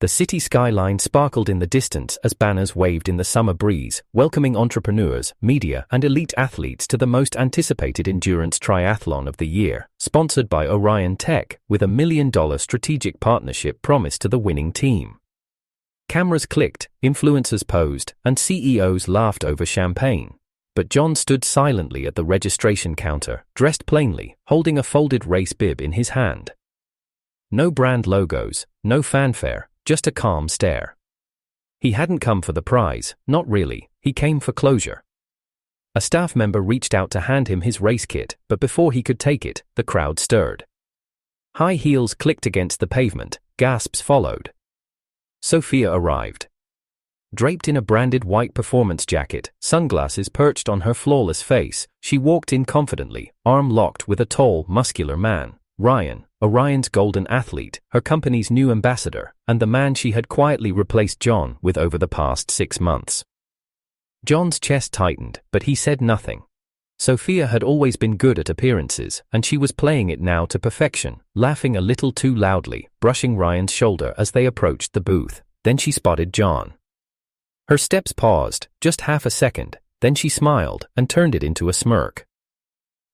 The city skyline sparkled in the distance as banners waved in the summer breeze, welcoming entrepreneurs, media, and elite athletes to the most anticipated endurance triathlon of the year, sponsored by Orion Tech, with $1 million strategic partnership promised to the winning team. Cameras clicked, influencers posed, and CEOs laughed over champagne. But John stood silently at the registration counter, dressed plainly, holding a folded race bib in his hand. No brand logos, no fanfare, just a calm stare. He hadn't come for the prize, not really, he came for closure. A staff member reached out to hand him his race kit, but before he could take it, the crowd stirred. High heels clicked against the pavement, gasps followed. Sophia arrived. Draped in a branded white performance jacket, sunglasses perched on her flawless face, she walked in confidently, arm locked with a tall, muscular man, Ryan, Orion's golden athlete, her company's new ambassador, and the man she had quietly replaced John with over the past 6 months. John's chest tightened, but he said nothing. Sophia had always been good at appearances, and she was playing it now to perfection, laughing a little too loudly, brushing Ryan's shoulder as they approached the booth. Then she spotted John. Her steps paused, just half a second, then she smiled and turned it into a smirk.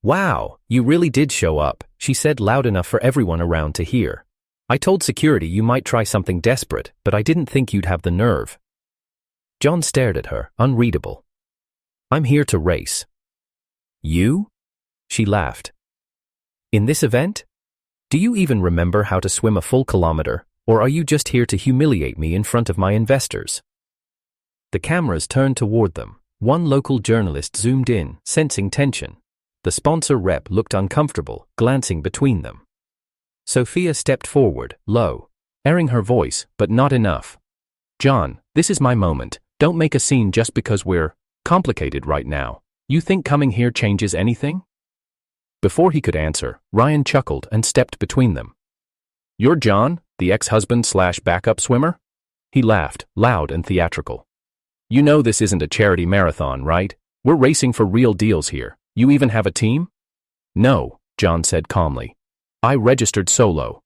"Wow, you really did show up," she said loud enough for everyone around to hear. "I told security you might try something desperate, but I didn't think you'd have the nerve." John stared at her, unreadable. "I'm here to race." "You?" She laughed. "In this event? Do you even remember how to swim a full kilometer, or are you just here to humiliate me in front of my investors?" The cameras turned toward them. One local journalist zoomed in, sensing tension. The sponsor rep looked uncomfortable, glancing between them. Sophia stepped forward, low, airing her voice, but not enough. "John, this is my moment. Don't make a scene just because we're complicated right now. You think coming here changes anything?" Before he could answer, Ryan chuckled and stepped between them. "You're John, the ex-husband/backup swimmer?" He laughed, loud and theatrical. "You know this isn't a charity marathon, right? We're racing for real deals here. You even have a team?" "No," John said calmly. "I registered solo."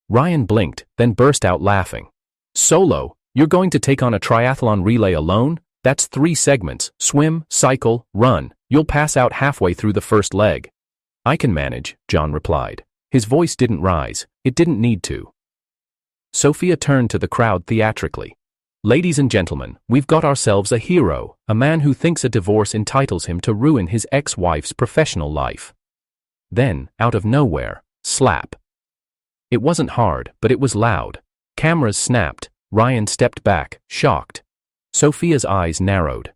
Ryan blinked, then burst out laughing. "Solo? You're going to take on a triathlon relay alone? That's 3 segments, swim, cycle, run. You'll pass out halfway through the first leg." "I can manage," John replied. His voice didn't rise. It didn't need to. Sophia turned to the crowd theatrically. "Ladies and gentlemen, we've got ourselves a hero, a man who thinks a divorce entitles him to ruin his ex-wife's professional life." Then, out of nowhere, slap. It wasn't hard, but it was loud. Cameras snapped. Ryan stepped back, shocked. Sophia's eyes narrowed.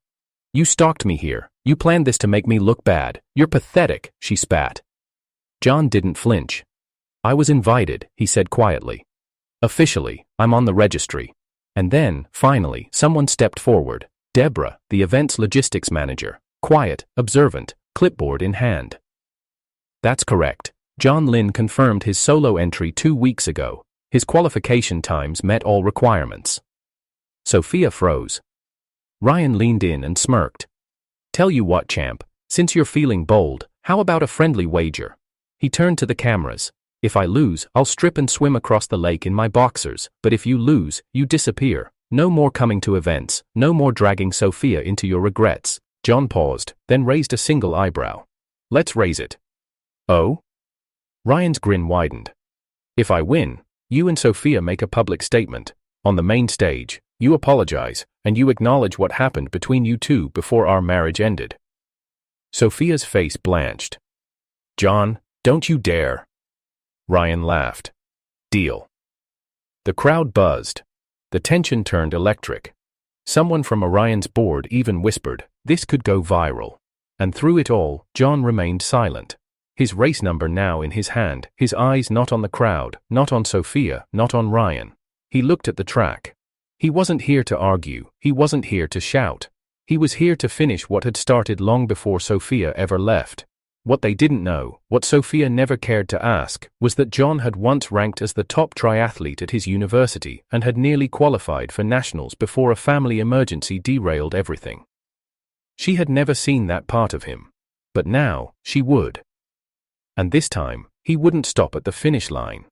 "You stalked me here. You planned this to make me look bad. You're pathetic," she spat. John didn't flinch. "I was invited," he said quietly. "Officially, I'm on the registry." And then, finally, someone stepped forward. Deborah, the event's logistics manager, quiet, observant, clipboard in hand. "That's correct. John Lynn confirmed his solo entry 2 weeks ago. His qualification times met all requirements." Sophia froze. Ryan leaned in and smirked. "Tell you what, champ, since you're feeling bold, how about a friendly wager?" He turned to the cameras. "If I lose, I'll strip and swim across the lake in my boxers, but if you lose, you disappear. No more coming to events, no more dragging Sophia into your regrets." John paused, then raised a single eyebrow. "Let's raise it." "Oh?" Ryan's grin widened. "If I win, you and Sophia make a public statement. On the main stage, you apologize, and you acknowledge what happened between you two before our marriage ended." Sophia's face blanched. "John, don't you dare." Ryan laughed. "Deal." The crowd buzzed. The tension turned electric. Someone from Orion's board even whispered, "This could go viral." And through it all, John remained silent. His race number now in his hand, his eyes not on the crowd, not on Sophia, not on Ryan. He looked at the track. He wasn't here to argue, he wasn't here to shout. He was here to finish what had started long before Sophia ever left. What they didn't know, what Sophia never cared to ask, was that John had once ranked as the top triathlete at his university and had nearly qualified for nationals before a family emergency derailed everything. She had never seen that part of him. But now, she would. And this time, he wouldn't stop at the finish line.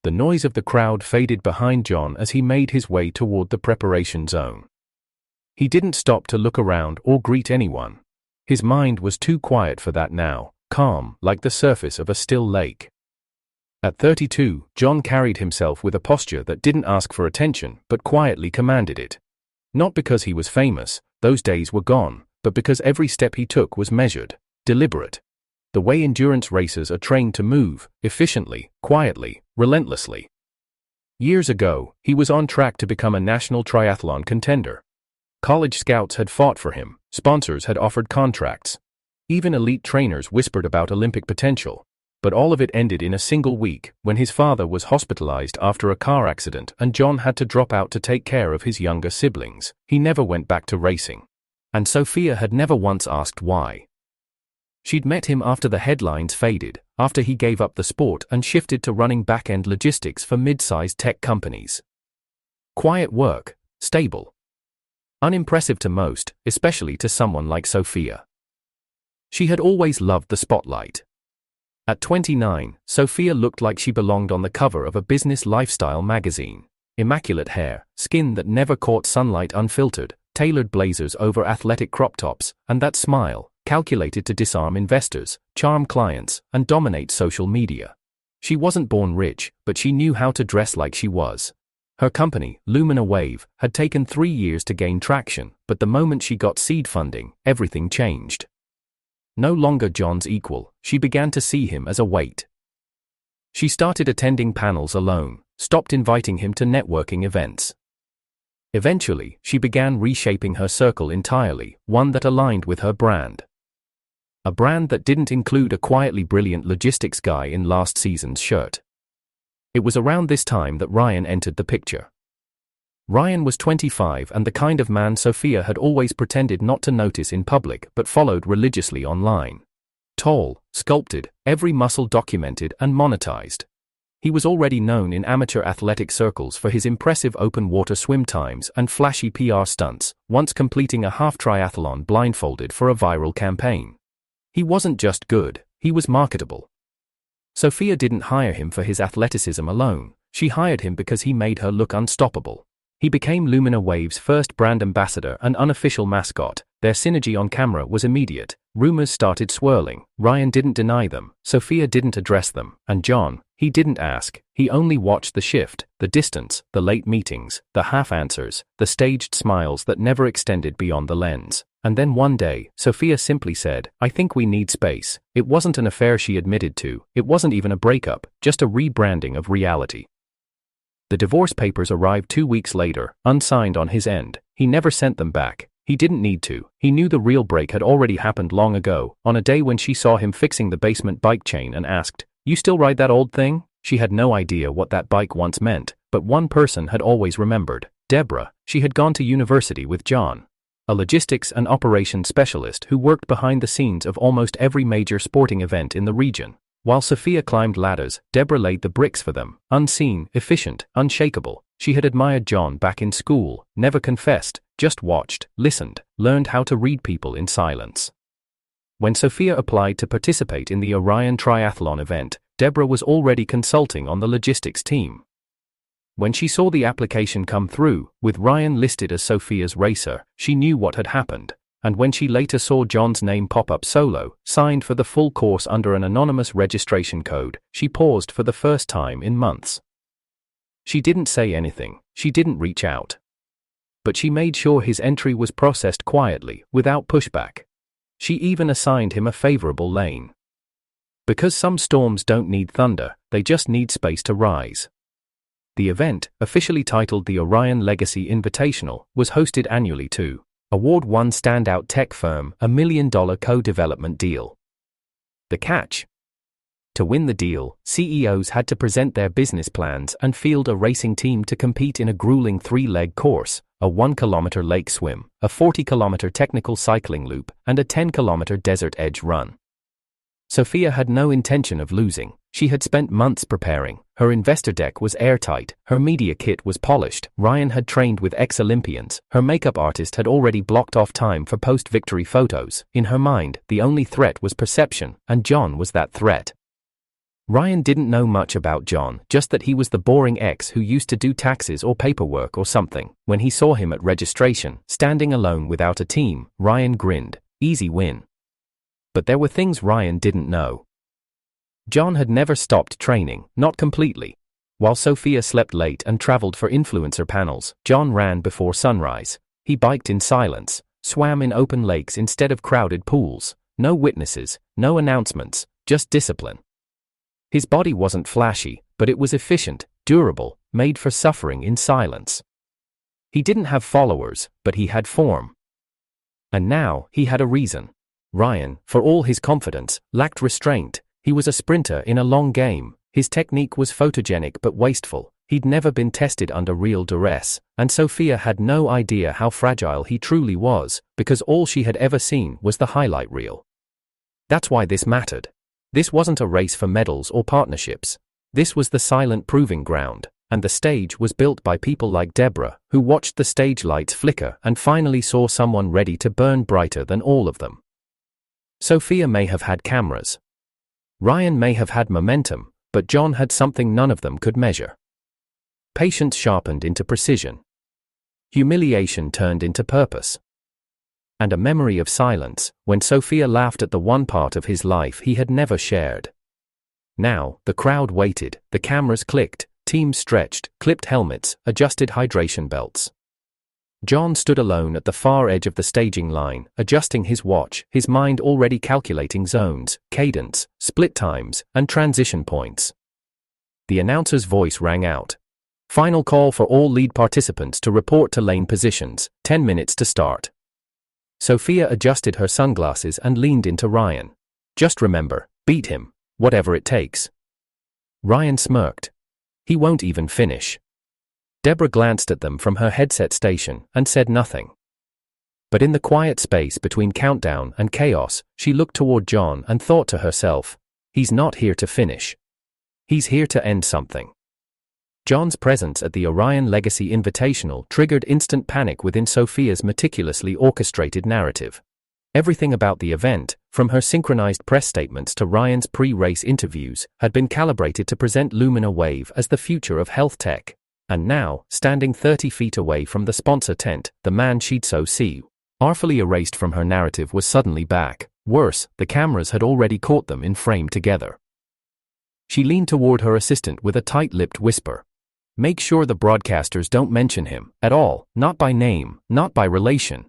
The noise of the crowd faded behind John as he made his way toward the preparation zone. He didn't stop to look around or greet anyone. His mind was too quiet for that now, calm like the surface of a still lake. At 32, John carried himself with a posture that didn't ask for attention but quietly commanded it. Not because he was famous, those days were gone, but because every step he took was measured, deliberate. The way endurance racers are trained to move, efficiently, quietly, relentlessly. Years ago, he was on track to become a national triathlon contender. College scouts had fought for him, sponsors had offered contracts. Even elite trainers whispered about Olympic potential. But all of it ended in a single week, when his father was hospitalized after a car accident and John had to drop out to take care of his younger siblings. He never went back to racing. And Sophia had never once asked why. She'd met him after the headlines faded, after he gave up the sport and shifted to running back-end logistics for mid-sized tech companies. Quiet work, stable. Unimpressive to most, especially to someone like Sophia. She had always loved the spotlight. At 29, Sophia looked like she belonged on the cover of a business lifestyle magazine. Immaculate hair, skin that never caught sunlight unfiltered, tailored blazers over athletic crop tops, and that smile, calculated to disarm investors, charm clients, and dominate social media. She wasn't born rich, but she knew how to dress like she was. Her company, Lumina Wave, had taken 3 years to gain traction, but the moment she got seed funding, everything changed. No longer John's equal, she began to see him as a weight. She started attending panels alone, stopped inviting him to networking events. Eventually, she began reshaping her circle entirely, one that aligned with her brand. A brand that didn't include a quietly brilliant logistics guy in last season's shirt. It was around this time that Ryan entered the picture. Ryan was 25 and the kind of man Sophia had always pretended not to notice in public but followed religiously online. Tall, sculpted, every muscle documented and monetized. He was already known in amateur athletic circles for his impressive open water swim times and flashy PR stunts, once completing a half triathlon blindfolded for a viral campaign. He wasn't just good, he was marketable. Sophia didn't hire him for his athleticism alone, she hired him because he made her look unstoppable. He became Lumina Wave's first brand ambassador and unofficial mascot. Their synergy on camera was immediate. Rumors started swirling. Ryan didn't deny them, Sophia didn't address them, and John, he didn't ask. He only watched the shift, the distance, the late meetings, the half-answers, the staged smiles that never extended beyond the lens. And then one day, Sophia simply said, "I think we need space." It wasn't an affair she admitted to, it wasn't even a breakup, just a rebranding of reality. The divorce papers arrived 2 weeks later, unsigned on his end. He never sent them back. He didn't need to. He knew the real break had already happened long ago, on a day when she saw him fixing the basement bike chain and asked, "You still ride that old thing?" She had no idea what that bike once meant, but one person had always remembered. Deborah. She had gone to university with John. A logistics and operations specialist who worked behind the scenes of almost every major sporting event in the region. While Sophia climbed ladders, Deborah laid the bricks for them, unseen, efficient, unshakable. She had admired John back in school, never confessed, just watched, listened, learned how to read people in silence. When Sophia applied to participate in the Orion Triathlon event, Deborah was already consulting on the logistics team. When she saw the application come through, with Ryan listed as Sophia's racer, she knew what had happened. And when she later saw John's name pop up solo, signed for the full course under an anonymous registration code, she paused for the first time in months. She didn't say anything, she didn't reach out. But she made sure his entry was processed quietly, without pushback. She even assigned him a favorable lane. Because some storms don't need thunder, they just need space to rise. The event, officially titled the Orion Legacy Invitational, was hosted annually to award-won standout tech firm a $1 million co-development deal. The catch? To win the deal, CEOs had to present their business plans and field a racing team to compete in a grueling 3-leg course, a 1-kilometer lake swim, a 40-kilometer technical cycling loop, and a 10-kilometer desert edge run. Sophia had no intention of losing. She had spent months preparing. Her investor deck was airtight, her media kit was polished, Ryan had trained with ex-Olympians, her makeup artist had already blocked off time for post-victory photos. In her mind, the only threat was perception, and John was that threat. Ryan didn't know much about John, just that he was the boring ex who used to do taxes or paperwork or something. When he saw him at registration, standing alone without a team, Ryan grinned. Easy win. But there were things Ryan didn't know. John had never stopped training, not completely. While Sophia slept late and traveled for influencer panels, John ran before sunrise. He biked in silence, swam in open lakes instead of crowded pools. No witnesses, no announcements, just discipline. His body wasn't flashy, but it was efficient, durable, made for suffering in silence. He didn't have followers, but he had form. And now, he had a reason. Ryan, for all his confidence, lacked restraint. He was a sprinter in a long game. His technique was photogenic but wasteful. He'd never been tested under real duress, and Sophia had no idea how fragile he truly was, because all she had ever seen was the highlight reel. That's why this mattered. This wasn't a race for medals or partnerships. This was the silent proving ground, and the stage was built by people like Deborah, who watched the stage lights flicker and finally saw someone ready to burn brighter than all of them. Sophia may have had cameras. Ryan may have had momentum, but John had something none of them could measure. Patience sharpened into precision. Humiliation turned into purpose. And a memory of silence, when Sophia laughed at the one part of his life he had never shared. Now, the crowd waited, the cameras clicked, teams stretched, clipped helmets, adjusted hydration belts. John stood alone at the far edge of the staging line, adjusting his watch, his mind already calculating zones, cadence, split times, and transition points. The announcer's voice rang out. Final call for all lead participants to report to lane positions, 10 minutes to start. Sophia adjusted her sunglasses and leaned into Ryan. Just remember, beat him, whatever it takes. Ryan smirked. He won't even finish. Deborah glanced at them from her headset station and said nothing. But in the quiet space between countdown and chaos, she looked toward John and thought to herself, he's not here to finish. He's here to end something. John's presence at the Orion Legacy Invitational triggered instant panic within Sophia's meticulously orchestrated narrative. Everything about the event, from her synchronized press statements to Ryan's pre-race interviews, had been calibrated to present Lumina Wave as the future of health tech. And now, standing 30 feet away from the sponsor tent, the man she'd so see, artfully erased from her narrative, was suddenly back. Worse, the cameras had already caught them in frame together. She leaned toward her assistant with a tight-lipped whisper. Make sure the broadcasters don't mention him, at all, not by name, not by relation.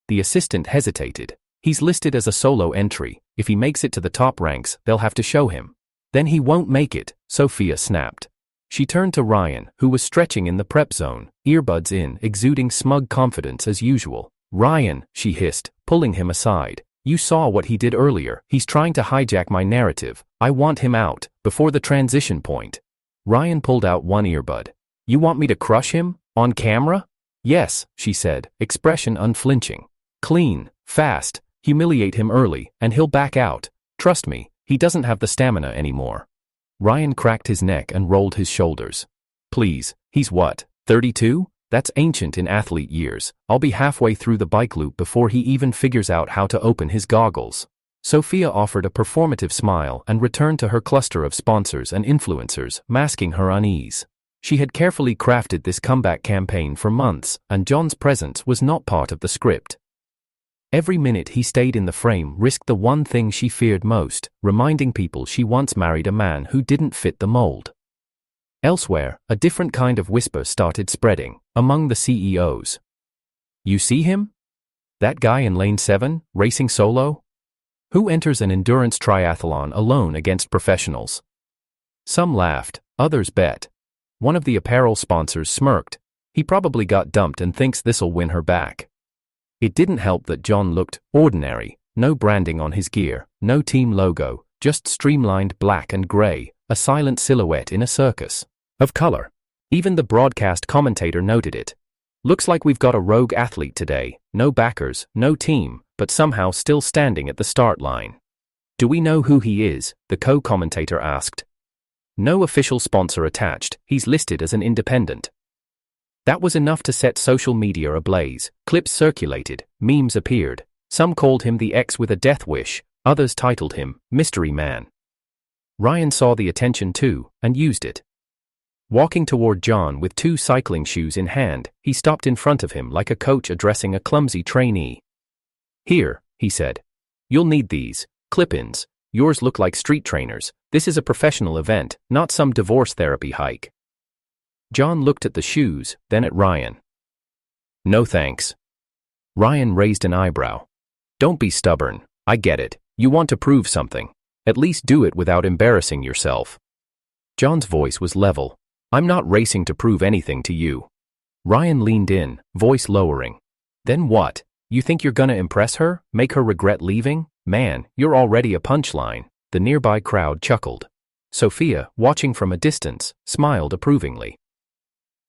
The assistant hesitated. He's listed as a solo entry. If he makes it to the top ranks, they'll have to show him. Then he won't make it, Sophia snapped. She turned to Ryan, who was stretching in the prep zone, earbuds in, exuding smug confidence as usual. Ryan, she hissed, pulling him aside. You saw what he did earlier. He's trying to hijack my narrative. I want him out, before the transition point. Ryan pulled out one earbud. You want me to crush him? On camera? Yes, she said, expression unflinching. Clean, fast, humiliate him early, and he'll back out. Trust me, he doesn't have the stamina anymore. Ryan cracked his neck and rolled his shoulders. Please, he's what, 32? That's ancient in athlete years. I'll be halfway through the bike loop before he even figures out how to open his goggles. Sophia offered a performative smile and returned to her cluster of sponsors and influencers, masking her unease. She had carefully crafted this comeback campaign for months, and John's presence was not part of the script. Every minute he stayed in the frame risked the one thing she feared most, reminding people she once married a man who didn't fit the mold. Elsewhere, a different kind of whisper started spreading, among the CEOs. You see him? That guy in lane 7, racing solo? Who enters an endurance triathlon alone against professionals? Some laughed, others bet. One of the apparel sponsors smirked. He probably got dumped and thinks this'll win her back. It didn't help that John looked ordinary, no branding on his gear, no team logo, just streamlined black and gray, a silent silhouette in a circus of color. Even the broadcast commentator noted it. Looks like we've got a rogue athlete today, no backers, no team, but somehow still standing at the start line. Do we know who he is? The co-commentator asked. No official sponsor attached, he's listed as an independent. That was enough to set social media ablaze. Clips circulated, memes appeared. Some called him the X with a death wish, others titled him Mystery Man. Ryan saw the attention too, and used it. Walking toward John with 2 cycling shoes in hand, he stopped in front of him like a coach addressing a clumsy trainee. "Here," he said. "You'll need these. Clip-ins. Yours look like street trainers. This is a professional event, not some divorce therapy hike." John looked at the shoes, then at Ryan. "No thanks." Ryan raised an eyebrow. "Don't be stubborn. I get it. You want to prove something. At least do it without embarrassing yourself." John's voice was level. "I'm not racing to prove anything to you." Ryan leaned in, voice lowering. "Then what? You think you're gonna impress her? Make her regret leaving? Man, you're already a punchline." The nearby crowd chuckled. Sophia, watching from a distance, smiled approvingly.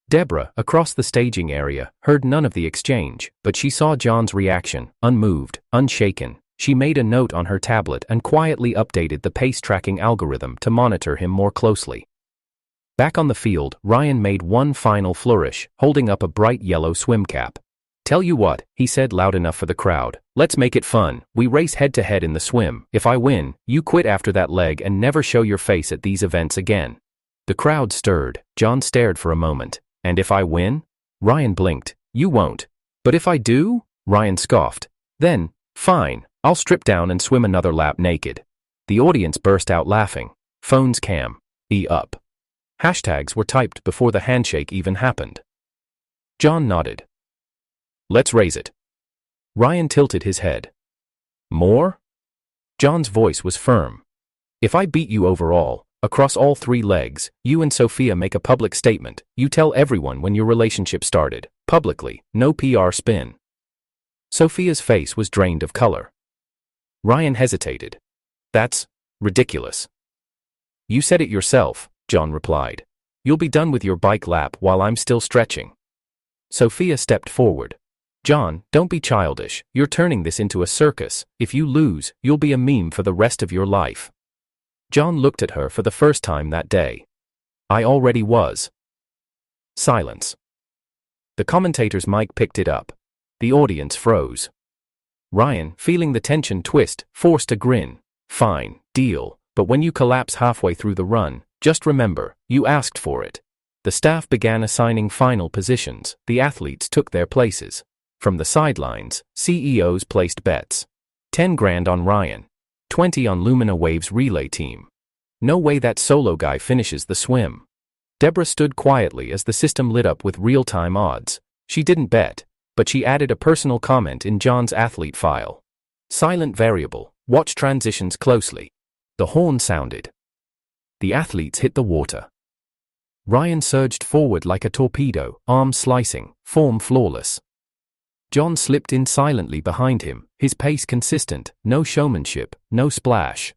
Deborah, across the staging area, heard none of the exchange, but she saw John's reaction, unmoved, unshaken. She made a note on her tablet and quietly updated the pace-tracking algorithm to monitor him more closely. Back on the field, Ryan made one final flourish, holding up a bright yellow swim cap. "Tell you what," he said loud enough for the crowd, "let's make it fun. We race head-to-head in the swim. If I win, you quit after that leg and never show your face at these events again." The crowd stirred. John stared for a moment. "And if I win?" Ryan blinked. "You won't." "But if I do?" Ryan scoffed. "Then, fine, I'll strip down and swim another lap naked." The audience burst out laughing. Phones cam. Up. Hashtags were typed before the handshake even happened. John nodded. "Let's raise it." Ryan tilted his head. "More?" John's voice was firm. "If I beat you overall, across all 3 legs, you and Sophia make a public statement. You tell everyone when your relationship started, publicly, no PR spin." Sophia's face was drained of color. Ryan hesitated. "That's ridiculous." "You said it yourself," John replied. "You'll be done with your bike lap while I'm still stretching." Sophia stepped forward. "John, don't be childish. You're turning this into a circus. If you lose, you'll be a meme for the rest of your life." John looked at her for the first time that day. "I already was." Silence. The commentator's mic picked it up. The audience froze. Ryan, feeling the tension twist, forced a grin. "Fine, deal, but when you collapse halfway through the run, just remember, you asked for it." The staff began assigning final positions. The athletes took their places. From the sidelines, CEOs placed bets. 10 grand on Ryan. 20 on Lumina Wave's relay team. No way that solo guy finishes the swim. Deborah stood quietly as the system lit up with real-time odds. She didn't bet, but she added a personal comment in John's athlete file. "Silent variable, watch transitions closely." The horn sounded. The athletes hit the water. Ryan surged forward like a torpedo, arms slicing, form flawless. John slipped in silently behind him, his pace consistent, no showmanship, no splash.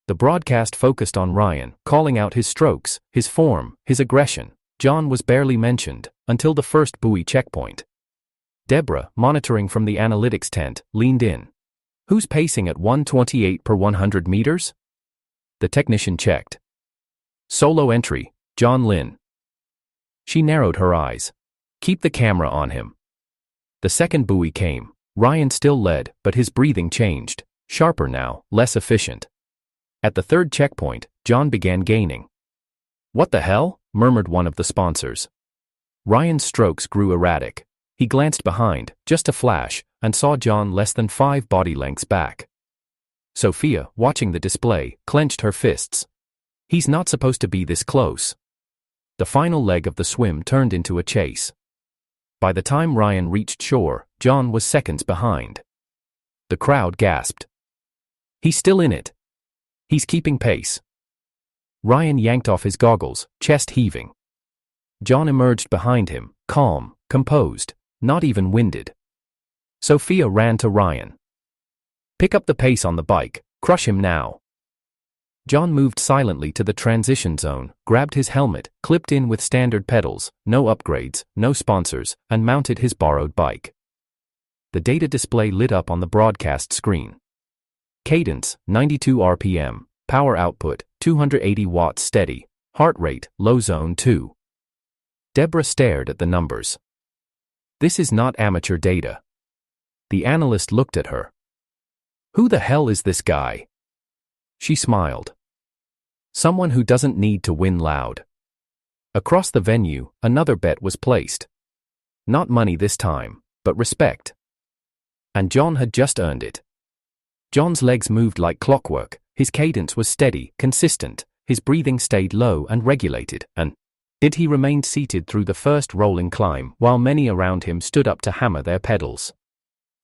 The broadcast focused on Ryan, calling out his strokes, his form, his aggression. John was barely mentioned, until the first buoy checkpoint. Deborah, monitoring from the analytics tent, leaned in. "Who's pacing at 128 per 100 meters? The technician checked. "Solo entry, John Lynn." She narrowed her eyes. "Keep the camera on him." The second buoy came. Ryan still led, but his breathing changed. Sharper now, less efficient. At the third checkpoint, John began gaining. "What the hell?" murmured one of the sponsors. Ryan's strokes grew erratic. He glanced behind, just a flash, and saw John less than 5 body lengths back. Sophia, watching the display, clenched her fists. He's not supposed to be this close. The final leg of the swim turned into a chase. By the time Ryan reached shore, John was seconds behind. The crowd gasped. "He's still in it. He's keeping pace." Ryan yanked off his goggles, chest heaving. John emerged behind him, calm, composed, not even winded. Sophia ran to Ryan. "Pick up the pace on the bike, crush him now." John moved silently to the transition zone, grabbed his helmet, clipped in with standard pedals, no upgrades, no sponsors, and mounted his borrowed bike. The data display lit up on the broadcast screen. Cadence, 92 RPM, power output, 280 watts steady, heart rate, low zone 2. Deborah stared at the numbers. "This is not amateur data." The analyst looked at her. "Who the hell is this guy?" She smiled. Someone who doesn't need to win loud. Across the venue, another bet was placed. Not money this time, but respect. And John had just earned it. John's legs moved like clockwork, his cadence was steady, consistent, his breathing stayed low and regulated, and he remained seated through the first rolling climb while many around him stood up to hammer their pedals.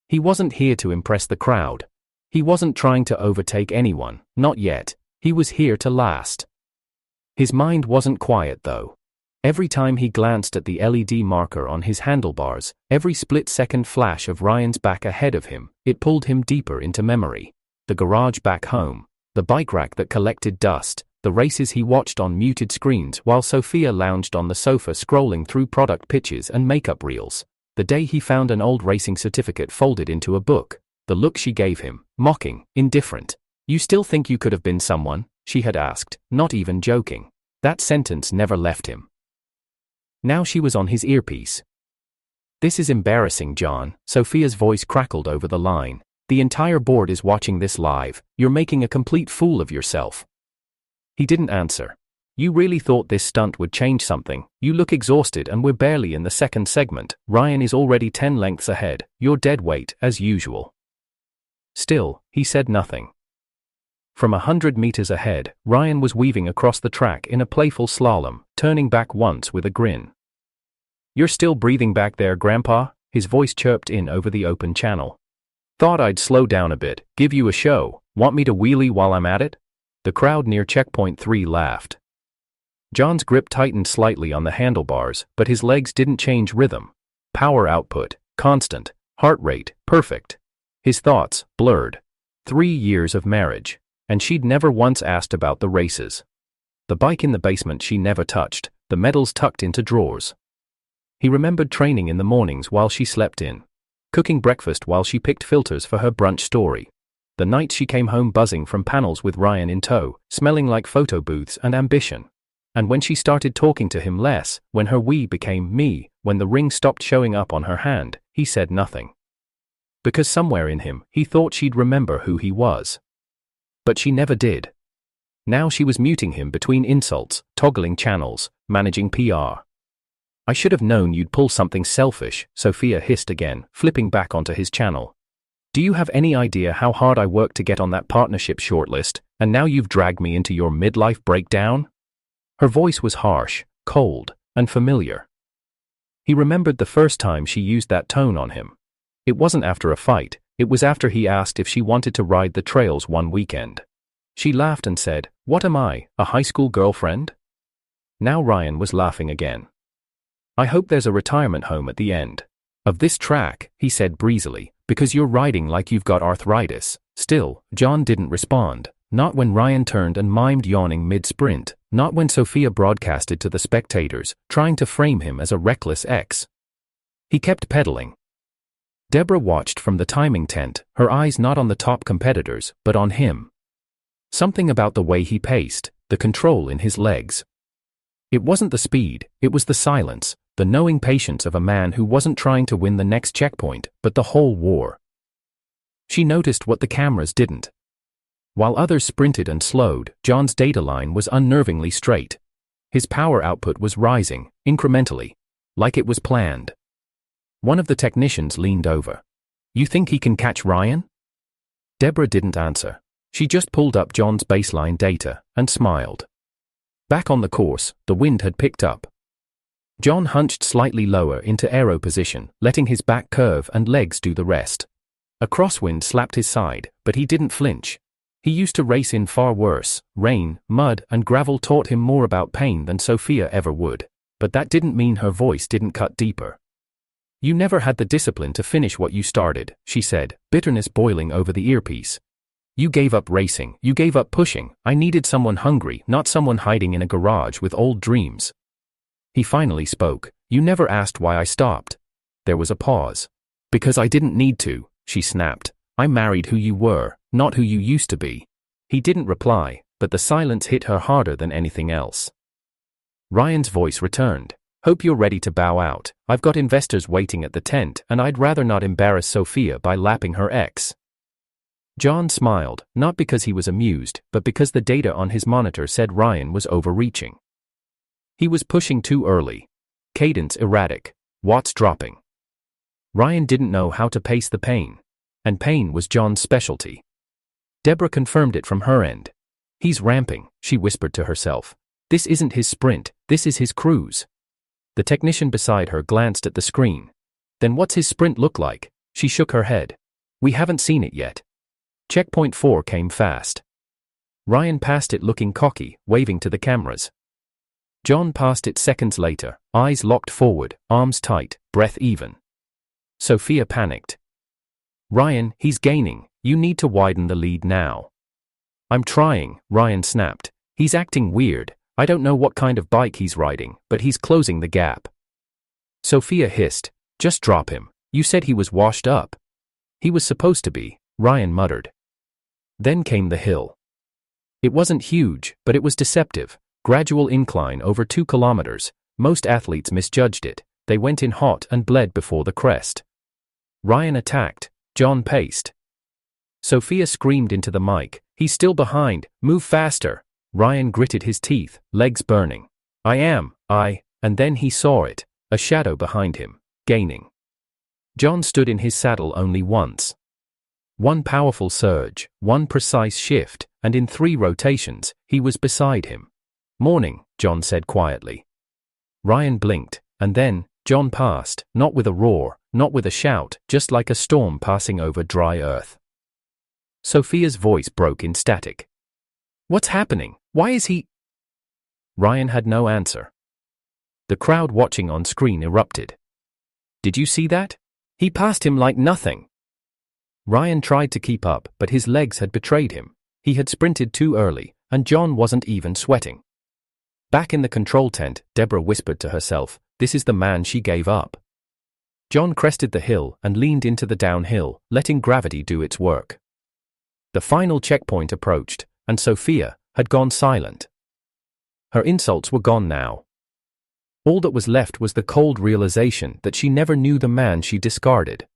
He wasn't here to impress the crowd. He wasn't trying to overtake anyone, not yet. He was here to last. His mind wasn't quiet though. Every time he glanced at the LED marker on his handlebars, every split-second flash of Ryan's back ahead of him, it pulled him deeper into memory. The garage back home, the bike rack that collected dust, the races he watched on muted screens while Sophia lounged on the sofa scrolling through product pitches and makeup reels. The day he found an old racing certificate folded into a book. The look she gave him, mocking, indifferent. "You still think you could have been someone?" she had asked, not even joking. That sentence never left him. Now she was on his earpiece. "This is embarrassing, John," Sophia's voice crackled over the line. "The entire board is watching this live. You're making a complete fool of yourself." He didn't answer. "You really thought this stunt would change something? You look exhausted and we're barely in the second segment. Ryan is already 10 lengths ahead. You're dead weight, as usual." Still, he said nothing. From 100 meters ahead, Ryan was weaving across the track in a playful slalom, turning back once with a grin. "You're still breathing back there, Grandpa?" his voice chirped in over the open channel. "Thought I'd slow down a bit, give you a show. Want me to wheelie while I'm at it?" The crowd near checkpoint 3 laughed. John's grip tightened slightly on the handlebars, but his legs didn't change rhythm. Power output, constant. Heart rate, perfect. His thoughts, blurred. 3 years of marriage. And she'd never once asked about the races. The bike in the basement she never touched, the medals tucked into drawers. He remembered training in the mornings while she slept in. Cooking breakfast while she picked filters for her brunch story. The nights she came home buzzing from panels with Ryan in tow, smelling like photo booths and ambition. And when she started talking to him less, when her we became me, when the ring stopped showing up on her hand, he said nothing. Because somewhere in him, he thought she'd remember who he was. But she never did. Now she was muting him between insults, toggling channels, managing PR. "I should have known you'd pull something selfish," Sophia hissed again, flipping back onto his channel. "Do you have any idea how hard I worked to get on that partnership shortlist, and now you've dragged me into your midlife breakdown?" Her voice was harsh, cold, and familiar. He remembered the first time she used that tone on him. It wasn't after a fight, it was after he asked if she wanted to ride the trails one weekend. She laughed and said, "What am I, a high school girlfriend?" Now Ryan was laughing again. "I hope there's a retirement home at the end of this track," he said breezily, "because you're riding like you've got arthritis." Still, John didn't respond. Not when Ryan turned and mimed yawning mid-sprint, not when Sophia broadcasted to the spectators, trying to frame him as a reckless ex. He kept pedaling. Deborah watched from the timing tent, her eyes not on the top competitors, but on him. Something about the way he paced, the control in his legs. It wasn't the speed, it was the silence, the knowing patience of a man who wasn't trying to win the next checkpoint, but the whole war. She noticed what the cameras didn't. While others sprinted and slowed, John's data line was unnervingly straight. His power output was rising, incrementally, like it was planned. One of the technicians leaned over. "You think he can catch Ryan?" Deborah didn't answer. She just pulled up John's baseline data and smiled. Back on the course, the wind had picked up. John hunched slightly lower into aero position, letting his back curve and legs do the rest. A crosswind slapped his side, but he didn't flinch. He used to race in far worse. Rain, mud, and gravel taught him more about pain than Sophia ever would. But that didn't mean her voice didn't cut deeper. "You never had the discipline to finish what you started," she said, bitterness boiling over the earpiece. "You gave up racing, you gave up pushing. I needed someone hungry, not someone hiding in a garage with old dreams." He finally spoke. "You never asked why I stopped." There was a pause. "Because I didn't need to," she snapped. "I married who you were, not who you used to be." He didn't reply, but the silence hit her harder than anything else. Ryan's voice returned. "Hope you're ready to bow out. I've got investors waiting at the tent, and I'd rather not embarrass Sophia by lapping her ex." John smiled, not because he was amused, but because the data on his monitor said Ryan was overreaching. He was pushing too early. Cadence erratic. Watts dropping. Ryan didn't know how to pace the pain. And pain was John's specialty. Deborah confirmed it from her end. He's ramping, she whispered to herself. This isn't his sprint, this is his cruise. The technician beside her glanced at the screen. Then what's his sprint look like? She shook her head. We haven't seen it yet. Checkpoint 4 came fast. Ryan passed it looking cocky, waving to the cameras. John passed it seconds later, eyes locked forward, arms tight, breath even. Sophia panicked. Ryan, he's gaining, you need to widen the lead now. I'm trying, Ryan snapped. He's acting weird, I don't know what kind of bike he's riding, but he's closing the gap. Sophia hissed, just drop him, you said he was washed up. He was supposed to be, Ryan muttered. Then came the hill. It wasn't huge, but it was deceptive. Gradual incline over 2 kilometers. Most athletes misjudged it. They went in hot and bled before the crest. Ryan attacked. John paced. Sophia screamed into the mic. He's still behind. Move faster. Ryan gritted his teeth, legs burning. And then he saw it. A shadow behind him, gaining. John stood in his saddle only once. One powerful surge, one precise shift, and in 3 rotations, he was beside him. Morning, John said quietly. Ryan blinked, and then, John passed, not with a roar, not with a shout, just like a storm passing over dry earth. Sophia's voice broke in static. What's happening? Why is he? Ryan had no answer. The crowd watching on screen erupted. Did you see that? He passed him like nothing. Ryan tried to keep up, but his legs had betrayed him. He had sprinted too early, and John wasn't even sweating. Back in the control tent, Deborah whispered to herself, this is the man she gave up. John crested the hill and leaned into the downhill, letting gravity do its work. The final checkpoint approached, and Sophia had gone silent. Her insults were gone now. All that was left was the cold realization that she never knew the man she discarded.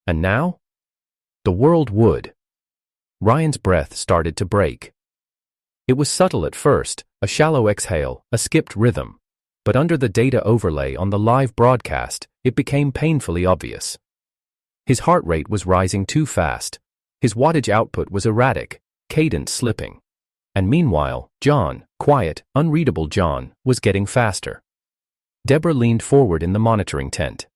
And now? The world would. Ryan's breath started to break. It was subtle at first, a shallow exhale, a skipped rhythm. But under the data overlay on the live broadcast, it became painfully obvious. His heart rate was rising too fast. His wattage output was erratic, cadence slipping. And meanwhile, John, quiet, unreadable John, was getting faster. Deborah leaned forward in the monitoring tent.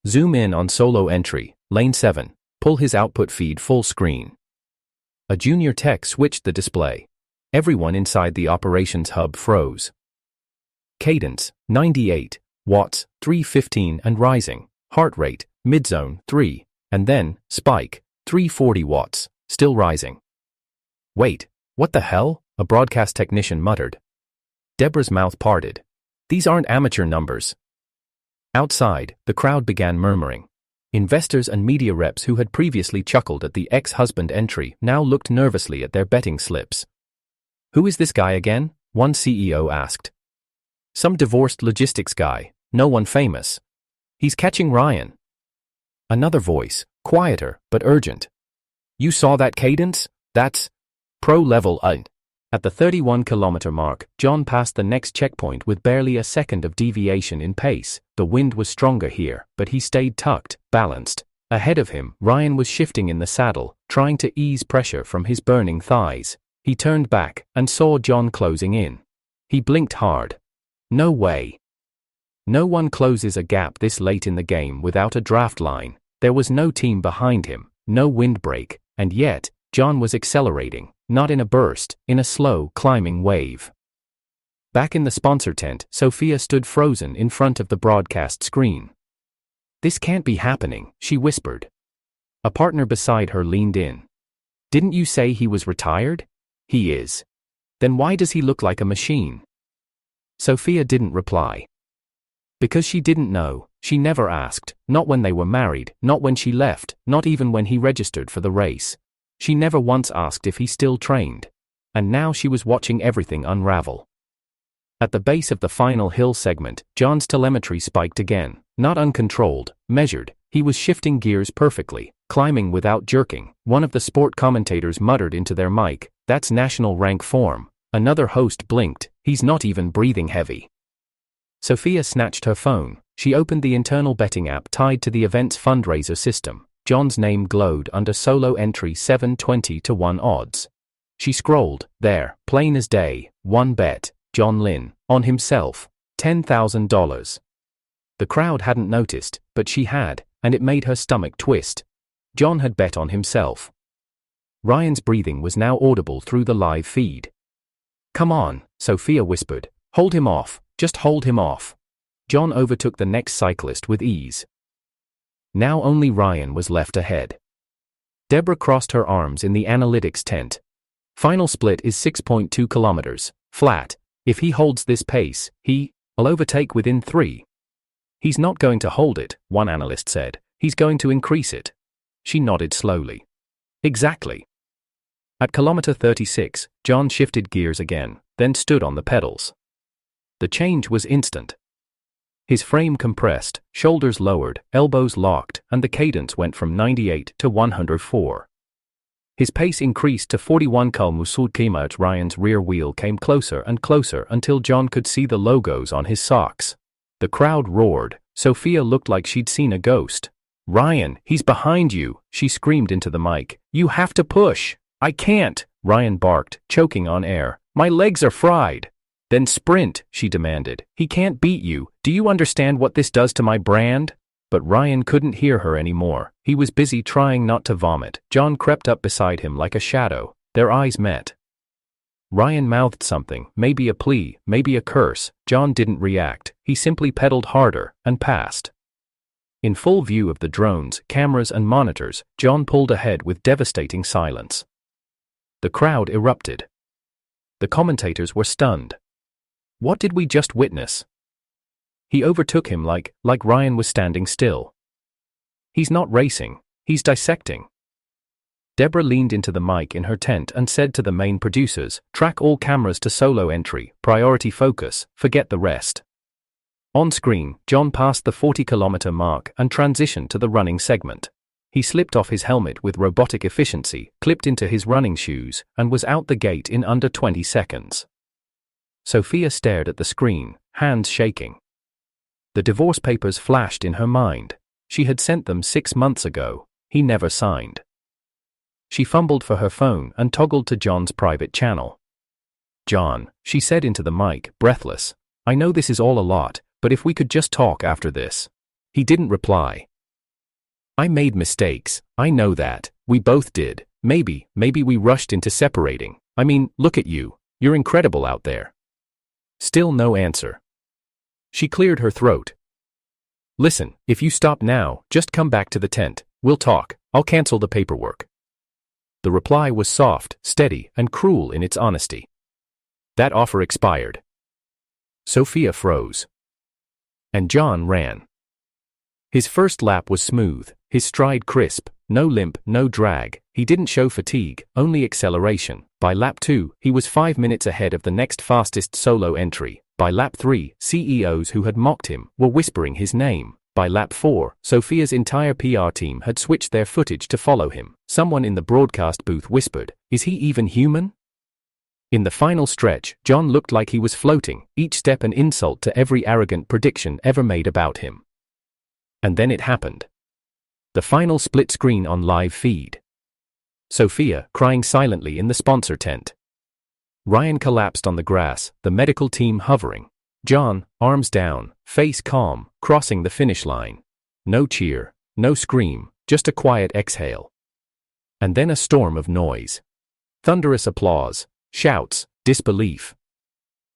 Zoom in on solo entry, lane 7, pull his output feed full screen. A junior tech switched the display. Everyone inside the operations hub froze. Cadence, 98, watts, 315 and rising, heart rate, midzone, 3, and then, spike, 340 watts, still rising. Wait, what the hell? A broadcast technician muttered. Deborah's mouth parted. These aren't amateur numbers. Outside, the crowd began murmuring. Investors and media reps who had previously chuckled at the ex-husband entry now looked nervously at their betting slips. Who is this guy again? One CEO asked. Some divorced logistics guy, no one famous. He's catching Ryan. Another voice, quieter but urgent. You saw that cadence? That's pro level. At the 31-kilometer mark, John passed the next checkpoint with barely a second of deviation in pace. The wind was stronger here, but he stayed tucked, balanced. Ahead of him, Ryan was shifting in the saddle, trying to ease pressure from his burning thighs. He turned back and saw John closing in. He blinked hard. No way. No one closes a gap this late in the game without a draft line. There was no team behind him, no windbreak, and yet, John was accelerating, not in a burst, in a slow, climbing wave. Back in the sponsor tent, Sophia stood frozen in front of the broadcast screen. This can't be happening, she whispered. A partner beside her leaned in. Didn't you say he was retired? He is. Then why does he look like a machine? Sophia didn't reply. Because she didn't know, she never asked, not when they were married, not when she left, not even when he registered for the race. She never once asked if he still trained. And now she was watching everything unravel. At the base of the final hill segment, John's telemetry spiked again, not uncontrolled, measured. He was shifting gears perfectly, climbing without jerking. One of the sport commentators muttered into their mic, "That's national rank form." Another host blinked, "He's not even breathing heavy." Sophia snatched her phone. She opened the internal betting app tied to the event's fundraiser system. John's name glowed under solo entry 720 to 1 odds. She scrolled, there, plain as day, one bet, John Lynn, on himself, $10,000. The crowd hadn't noticed, but she had, and it made her stomach twist. John had bet on himself. Ryan's breathing was now audible through the live feed. "Come on," Sophia whispered. "Hold him off, just hold him off." John overtook the next cyclist with ease. Now only Ryan was left ahead. Deborah crossed her arms in the analytics tent. Final split is 6.2 kilometers, flat. If he holds this pace, he'll overtake within 3. "He's not going to hold it," one analyst said. "He's going to increase it." She nodded slowly. "Exactly." At kilometer 36, John shifted gears again, then stood on the pedals. The change was instant. His frame compressed, shoulders lowered, elbows locked, and the cadence went from 98 to 104. His pace increased to 41 km/h. Ryan's rear wheel came closer and closer until John could see the logos on his socks. The crowd roared. Sophia looked like she'd seen a ghost. "Ryan, he's behind you," she screamed into the mic. "You have to push." "I can't," Ryan barked, choking on air. "My legs are fried." "Then sprint," she demanded. "He can't beat you. Do you understand what this does to my brand?" But Ryan couldn't hear her anymore. He was busy trying not to vomit. John crept up beside him like a shadow. Their eyes met. Ryan mouthed something, maybe a plea, maybe a curse. John didn't react. He simply pedaled harder and passed. In full view of the drones, cameras and monitors, John pulled ahead with devastating silence. The crowd erupted. The commentators were stunned. What did we just witness? He overtook him like Ryan was standing still. He's not racing, he's dissecting. Deborah leaned into the mic in her tent and said to the main producers, "Track all cameras to solo entry, priority focus, forget the rest." On screen, John passed the 40-kilometer mark and transitioned to the running segment. He slipped off his helmet with robotic efficiency, clipped into his running shoes, and was out the gate in under 20 seconds. Sophia stared at the screen, hands shaking. The divorce papers flashed in her mind. She had sent them 6 months ago. He never signed. She fumbled for her phone and toggled to John's private channel. "John," she said into the mic, breathless, "I know this is all a lot, but if we could just talk after this." He didn't reply. "I made mistakes, I know that, we both did. Maybe we rushed into separating. I mean, look at you. You're incredible out there." Still no answer. She cleared her throat. "Listen, if you stop now, just come back to the tent. We'll talk. I'll cancel the paperwork." The reply was soft, steady, and cruel in its honesty. That offer expired. Sophia froze. And John ran. His first lap was smooth, his stride crisp, no limp, no drag. He didn't show fatigue, only acceleration. By lap 2, he was 5 minutes ahead of the next fastest solo entry. By lap 3, CEOs who had mocked him were whispering his name. By lap 4, Sophia's entire PR team had switched their footage to follow him. Someone in the broadcast booth whispered, "Is he even human?" In the final stretch, John looked like he was floating, each step an insult to every arrogant prediction ever made about him. And then it happened. The final split screen on live feed. Sophia, crying silently in the sponsor tent. Ryan collapsed on the grass, the medical team hovering. John, arms down, face calm, crossing the finish line. No cheer, no scream, just a quiet exhale. And then a storm of noise. Thunderous applause, shouts, disbelief.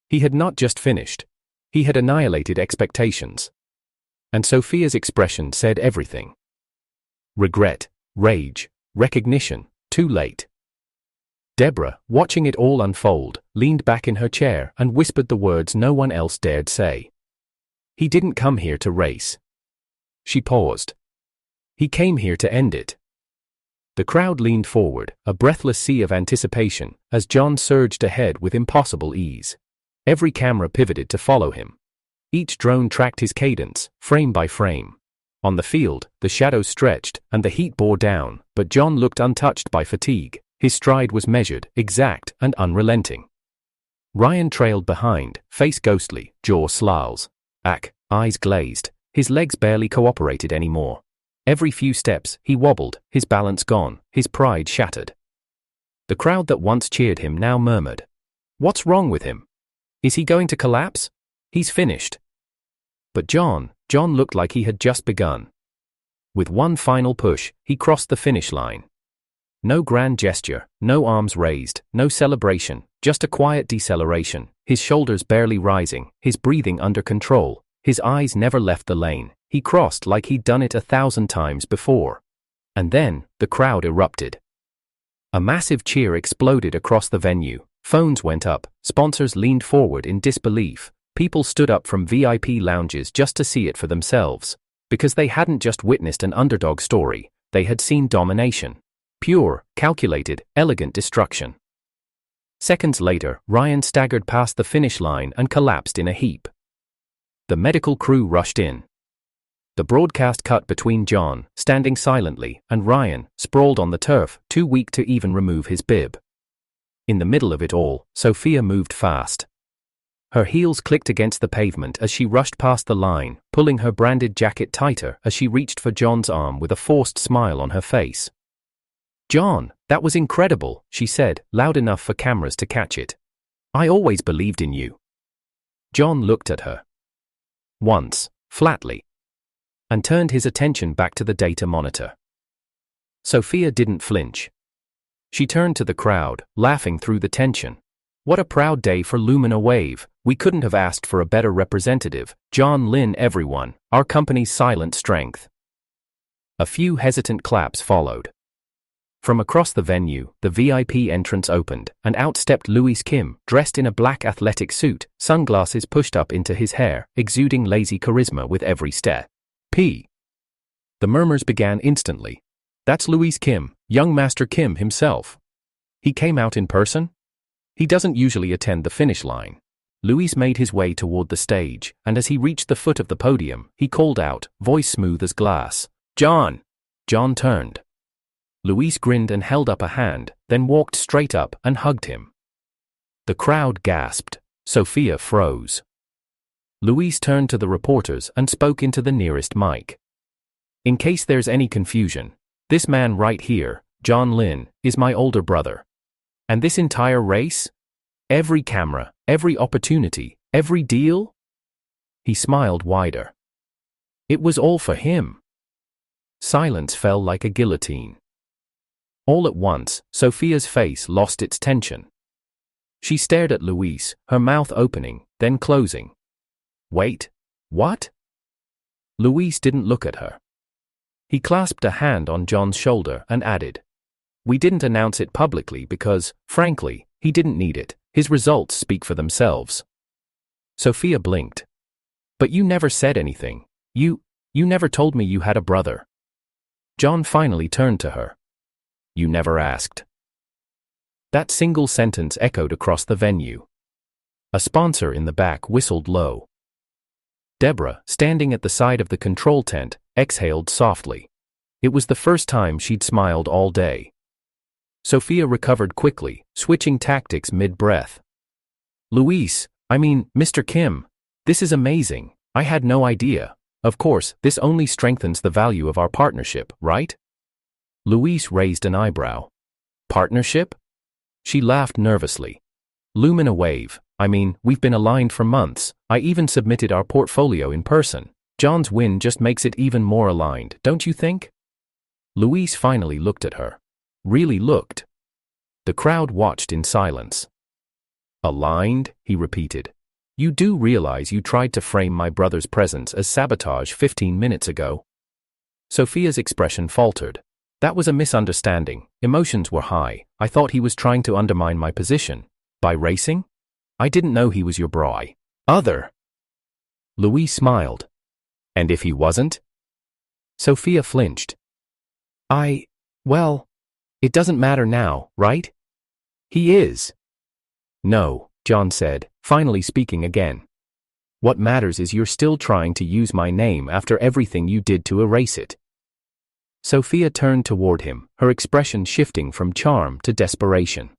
He had not just finished. He had annihilated expectations. And Sophia's expression said everything. Regret, rage, recognition, too late. Deborah, watching it all unfold, leaned back in her chair and whispered the words no one else dared say. "He didn't come here to race." She paused. "He came here to end it." The crowd leaned forward, a breathless sea of anticipation, as John surged ahead with impossible ease. Every camera pivoted to follow him. Each drone tracked his cadence, frame by frame. On the field, the shadows stretched, and the heat bore down, but John looked untouched by fatigue. His stride was measured, exact, and unrelenting. Ryan trailed behind, face ghostly, jaw snarls, eyes glazed. His legs barely cooperated anymore. Every few steps, he wobbled, his balance gone, his pride shattered. The crowd that once cheered him now murmured, "What's wrong with him? Is he going to collapse? He's finished." But John looked like he had just begun. With one final push, he crossed the finish line. No grand gesture, no arms raised, no celebration, just a quiet deceleration, his shoulders barely rising, his breathing under control, his eyes never left the lane. He crossed like he'd done it 1,000 times before. And then, the crowd erupted. A massive cheer exploded across the venue. Phones went up, sponsors leaned forward in disbelief, people stood up from VIP lounges just to see it for themselves. Because they hadn't just witnessed an underdog story, they had seen domination. Pure, calculated, elegant destruction. Seconds later, Ryan staggered past the finish line and collapsed in a heap. The medical crew rushed in. The broadcast cut between John, standing silently, and Ryan, sprawled on the turf, too weak to even remove his bib. In the middle of it all, Sophia moved fast. Her heels clicked against the pavement as she rushed past the line, pulling her branded jacket tighter as she reached for John's arm with a forced smile on her face. "John, that was incredible," she said, loud enough for cameras to catch it. "I always believed in you." John looked at her. Once, flatly. And turned his attention back to the data monitor. Sophia didn't flinch. She turned to the crowd, laughing through the tension. "What a proud day for Lumina Wave. We couldn't have asked for a better representative. John Lynn, everyone, our company's silent strength." A few hesitant claps followed. From across the venue, the VIP entrance opened, and out stepped Louis Kim, dressed in a black athletic suit, sunglasses pushed up into his hair, exuding lazy charisma with every step. The murmurs began instantly. "That's Louis Kim, young Master Kim himself. He came out in person? He doesn't usually attend the finish line." Louis made his way toward the stage, and as he reached the foot of the podium, he called out, voice smooth as glass, "John!" John turned. Louis grinned and held up a hand, then walked straight up and hugged him. The crowd gasped. Sophia froze. Louise turned to the reporters and spoke into the nearest mic. "In case there's any confusion, this man right here, John Lynn, is my older brother. And this entire race? Every camera, every opportunity, every deal?" He smiled wider. "It was all for him." Silence fell like a guillotine. All at once, Sophia's face lost its tension. She stared at Louise, her mouth opening, then closing. "Wait, what?" Louise didn't look at her. He clasped a hand on John's shoulder and added, "We didn't announce it publicly because, frankly, he didn't need it. His results speak for themselves." Sophia blinked. "But you never said anything. You never told me you had a brother." John finally turned to her. "You never asked." That single sentence echoed across the venue. A sponsor in the back whistled low. Deborah, standing at the side of the control tent, exhaled softly. It was the first time she'd smiled all day. Sophia recovered quickly, switching tactics mid-breath. Mr. Kim, this is amazing. I had no idea. Of course, this only strengthens the value of our partnership, right?" Louise raised an eyebrow. "Partnership?" She laughed nervously. "Lumina Wave. We've been aligned for months. I even submitted our portfolio in person. John's win just makes it even more aligned, don't you think?" Louise finally looked at her. Really looked. The crowd watched in silence. "Aligned?" he repeated. "You do realize you tried to frame my brother's presence as sabotage 15 minutes ago?" Sophia's expression faltered. "That was a misunderstanding. Emotions were high. I thought he was trying to undermine my position. By racing? I didn't know he was your other." Louis smiled. "And if he wasn't?" Sophia flinched. Well, it doesn't matter now, right? He is." "No," John said, finally speaking again. What matters is you're still trying to use my name after everything you did to erase it. Sophia turned toward him, her expression shifting from charm to desperation.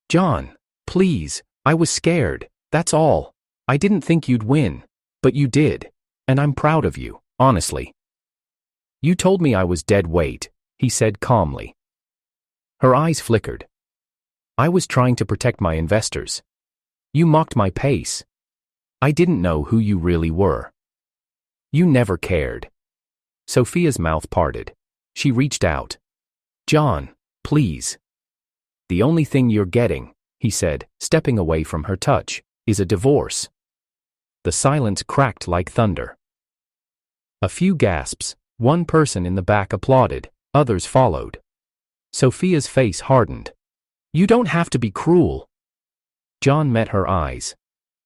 John, please, I was scared, that's all. I didn't think you'd win. But you did. And I'm proud of you, honestly. You told me I was dead weight, he said calmly. Her eyes flickered. I was trying to protect my investors. You mocked my pace. I didn't know who you really were. You never cared. Sophia's mouth parted. She reached out. John, please. The only thing you're getting, he said, stepping away from her touch, is a divorce. The silence cracked like thunder. A few gasps, one person in the back applauded, others followed. Sophia's face hardened. You don't have to be cruel. John met her eyes.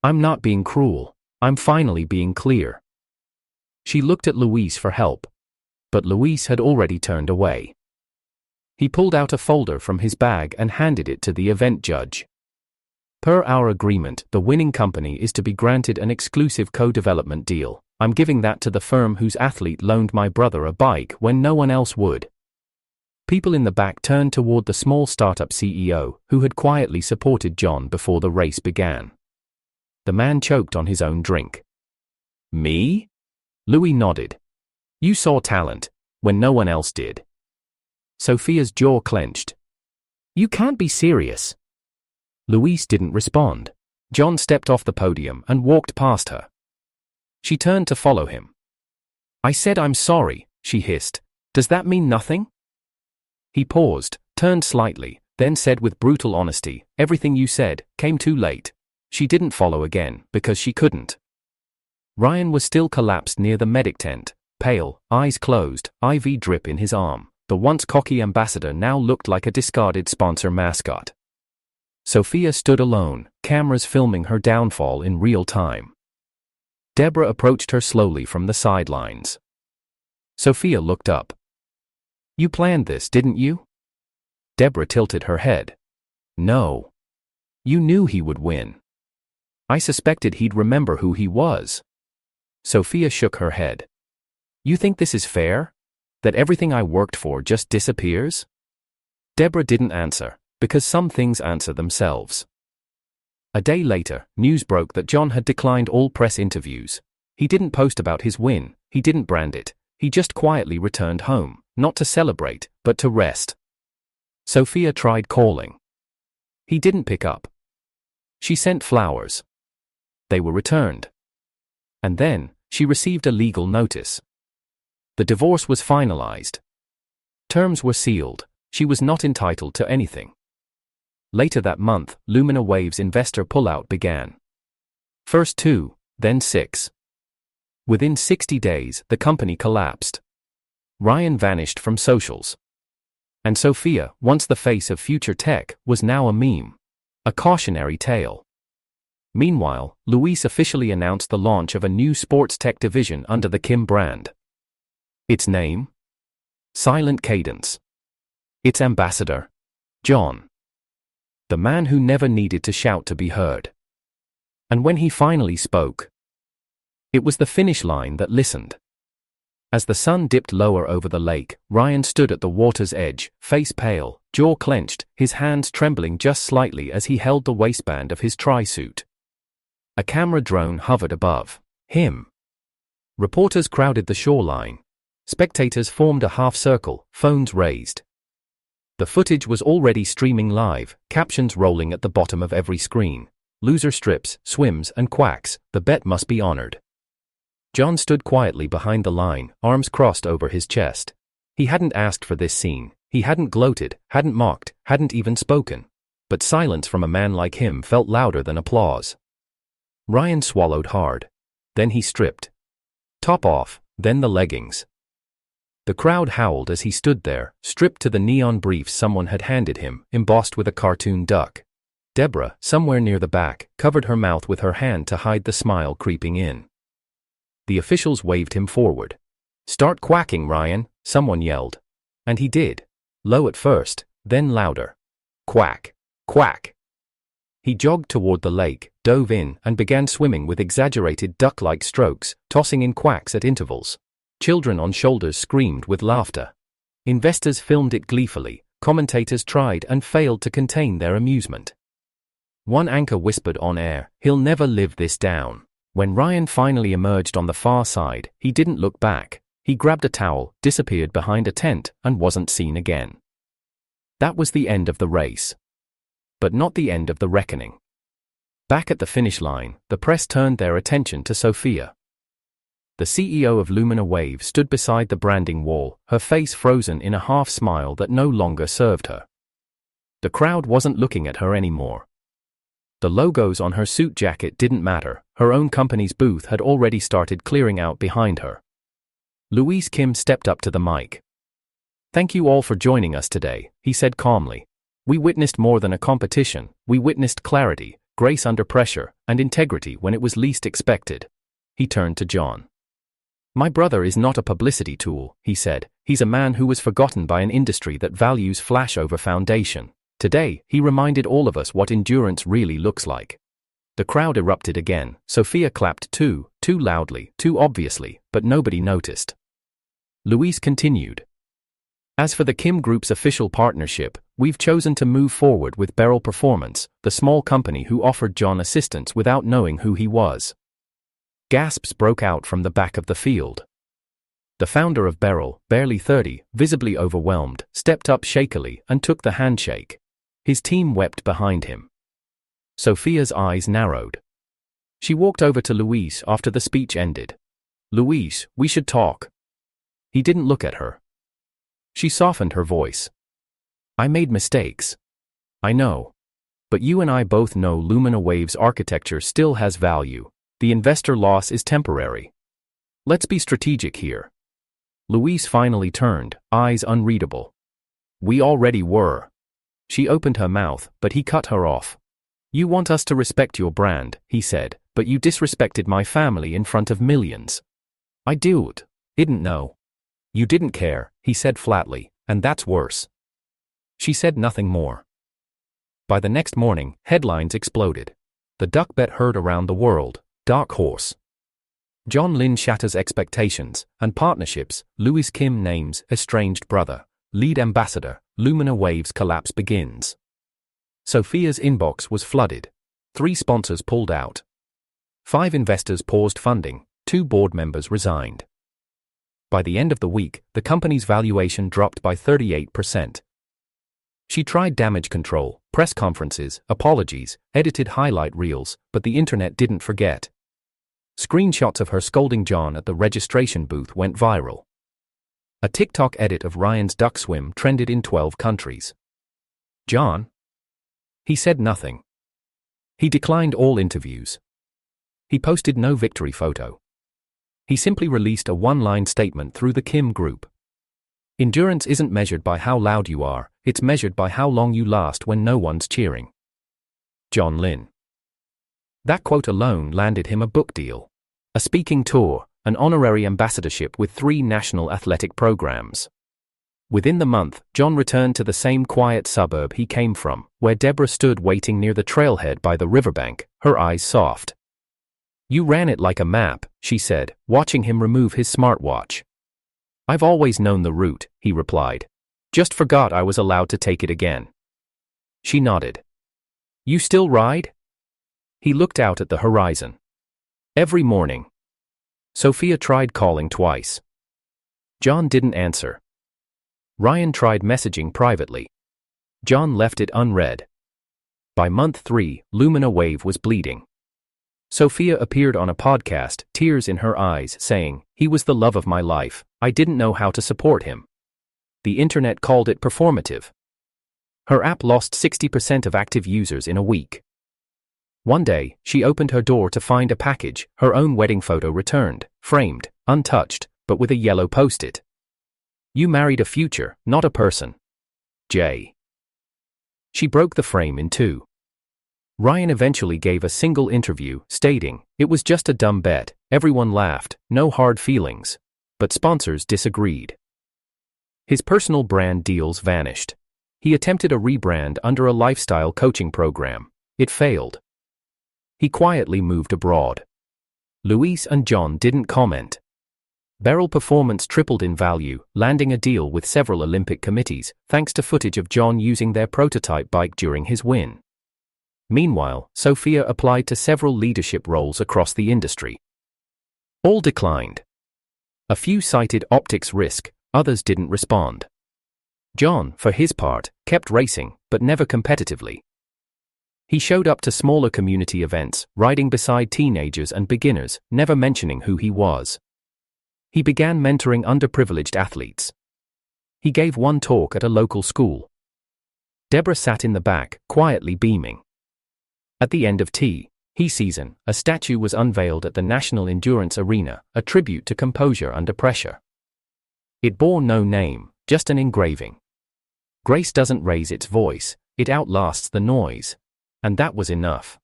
I'm not being cruel, I'm finally being clear. She looked at Luis for help. But Luis had already turned away. He pulled out a folder from his bag and handed it to the event judge. Per our agreement, the winning company is to be granted an exclusive co-development deal. I'm giving that to the firm whose athlete loaned my brother a bike when no one else would. People in the back turned toward the small startup CEO, who had quietly supported John before the race began. The man choked on his own drink. Me? Louis nodded. You saw talent, when no one else did. Sophia's jaw clenched. You can't be serious. Louise didn't respond. John stepped off the podium and walked past her. She turned to follow him. I said I'm sorry, she hissed. Does that mean nothing? He paused, turned slightly, then said with brutal honesty, everything you said came too late. She didn't follow again because she couldn't. Ryan was still collapsed near the medic tent. Pale, eyes closed, IV drip in his arm. The once cocky ambassador now looked like a discarded sponsor mascot. Sophia stood alone, cameras filming her downfall in real time. Deborah approached her slowly from the sidelines. Sophia looked up. You planned this, didn't you? Deborah tilted her head. No. You knew he would win. I suspected he'd remember who he was. Sophia shook her head. You think this is fair? That everything I worked for just disappears? Deborah didn't answer, because some things answer themselves. A day later, news broke that John had declined all press interviews. He didn't post about his win, he didn't brand it, he just quietly returned home, not to celebrate, but to rest. Sophia tried calling. He didn't pick up. She sent flowers. They were returned. And then, she received a legal notice. The divorce was finalized. Terms were sealed. She was not entitled to anything. Later that month, Lumina Wave's investor pullout began. First 2, then 6. Within 60 days, the company collapsed. Ryan vanished from socials. And Sophia, once the face of future tech, was now a meme. A cautionary tale. Meanwhile, Luis officially announced the launch of a new sports tech division under the Kim brand. Its name? Silent Cadence. Its ambassador? John. The man who never needed to shout to be heard. And when he finally spoke, it was the finish line that listened. As the sun dipped lower over the lake, Ryan stood at the water's edge, face pale, jaw clenched, his hands trembling just slightly as he held the waistband of his tri-suit. A camera drone hovered above him. Reporters crowded the shoreline. Spectators formed a half-circle, phones raised. The footage was already streaming live, captions rolling at the bottom of every screen. Loser strips, swims, and quacks, the bet must be honored. John stood quietly behind the line, arms crossed over his chest. He hadn't asked for this scene, he hadn't gloated, hadn't mocked, hadn't even spoken. But silence from a man like him felt louder than applause. Ryan swallowed hard. Then he stripped. Top off, then the leggings. The crowd howled as he stood there, stripped to the neon briefs someone had handed him, embossed with a cartoon duck. Deborah, somewhere near the back, covered her mouth with her hand to hide the smile creeping in. The officials waved him forward. Start quacking, Ryan, someone yelled. And he did. Low at first, then louder. Quack, quack. He jogged toward the lake, dove in and began swimming with exaggerated duck-like strokes, tossing in quacks at intervals. Children on shoulders screamed with laughter. Investors filmed it gleefully. Commentators tried and failed to contain their amusement. One anchor whispered on air, "He'll never live this down." When Ryan finally emerged on the far side, he didn't look back. He grabbed a towel, disappeared behind a tent, and wasn't seen again. That was the end of the race. But not the end of the reckoning. Back at the finish line, the press turned their attention to Sophia. The CEO of Lumina Wave stood beside the branding wall, her face frozen in a half-smile that no longer served her. The crowd wasn't looking at her anymore. The logos on her suit jacket didn't matter, her own company's booth had already started clearing out behind her. Louise Kim stepped up to the mic. "Thank you all for joining us today," he said calmly. "We witnessed more than a competition, we witnessed clarity, grace under pressure, and integrity when it was least expected." He turned to John. "My brother is not a publicity tool," he said. "He's a man who was forgotten by an industry that values flash over foundation. Today, he reminded all of us what endurance really looks like." The crowd erupted again. Sophia clapped too loudly, too obviously, but nobody noticed. Louise continued. "As for the Kim Group's official partnership, we've chosen to move forward with Beryl Performance, the small company who offered John assistance without knowing who he was." Gasps broke out from the back of the field. The founder of Beryl, barely 30, visibly overwhelmed, stepped up shakily and took the handshake. His team wept behind him. Sophia's eyes narrowed. She walked over to Louise after the speech ended. "Louise, we should talk." He didn't look at her. She softened her voice. "I made mistakes. I know. But you and I both know Lumina Wave's architecture still has value. The investor loss is temporary. Let's be strategic here." Louise finally turned, eyes unreadable. "We already were." She opened her mouth, but he cut her off. "You want us to respect your brand," he said, "but you disrespected my family in front of millions." "I didn't know." "You didn't care," he said flatly, "and that's worse." She said nothing more. By the next morning, headlines exploded. The duck bet heard around the world. Dark horse. John Lin shatters expectations and partnerships. Louise Kim names estranged brother. Lead ambassador. Lumina Wave's collapse begins. Sophia's inbox was flooded. 3 sponsors pulled out. 5 investors paused funding. 2 board members resigned. By the end of the week, the company's valuation dropped by 38%. She tried damage control, press conferences, apologies, edited highlight reels, but the internet didn't forget. Screenshots of her scolding John at the registration booth went viral. A TikTok edit of Ryan's duck swim trended in 12 countries. John? He said nothing. He declined all interviews. He posted no victory photo. He simply released a one-line statement through the Kim Group. "Endurance isn't measured by how loud you are, it's measured by how long you last when no one's cheering." John Lin. That quote alone landed him a book deal, a speaking tour, an honorary ambassadorship with 3 national athletic programs. Within the month, John returned to the same quiet suburb he came from, where Deborah stood waiting near the trailhead by the riverbank, her eyes soft. "You ran it like a map," she said, watching him remove his smartwatch. "I've always known the route," he replied. "Just forgot I was allowed to take it again." She nodded. "You still ride?" He looked out at the horizon. "Every morning." Sophia tried calling twice. John didn't answer. Ryan tried messaging privately. John left it unread. By month 3, Lumina Wave was bleeding. Sophia appeared on a podcast, tears in her eyes, saying, "He was the love of my life, I didn't know how to support him." The internet called it performative. Her app lost 60% of active users in a week. One day, she opened her door to find a package, her own wedding photo returned, framed, untouched, but with a yellow post-it. "You married a future, not a person. J." She broke the frame in 2. Ryan eventually gave a single interview, stating, "It was just a dumb bet, everyone laughed, no hard feelings." But sponsors disagreed. His personal brand deals vanished. He attempted a rebrand under a lifestyle coaching program. It failed. He quietly moved abroad. Luis and John didn't comment. Beryl's performance tripled in value, landing a deal with several Olympic committees, thanks to footage of John using their prototype bike during his win. Meanwhile, Sophia applied to several leadership roles across the industry. All declined. A few cited optics risk, others didn't respond. John, for his part, kept racing, but never competitively. He showed up to smaller community events, riding beside teenagers and beginners, never mentioning who he was. He began mentoring underprivileged athletes. He gave one talk at a local school. Deborah sat in the back, quietly beaming. At the end of T season, a statue was unveiled at the National Endurance Arena, a tribute to composure under pressure. It bore no name, just an engraving. Grace doesn't raise its voice, it outlasts the noise. And that was enough.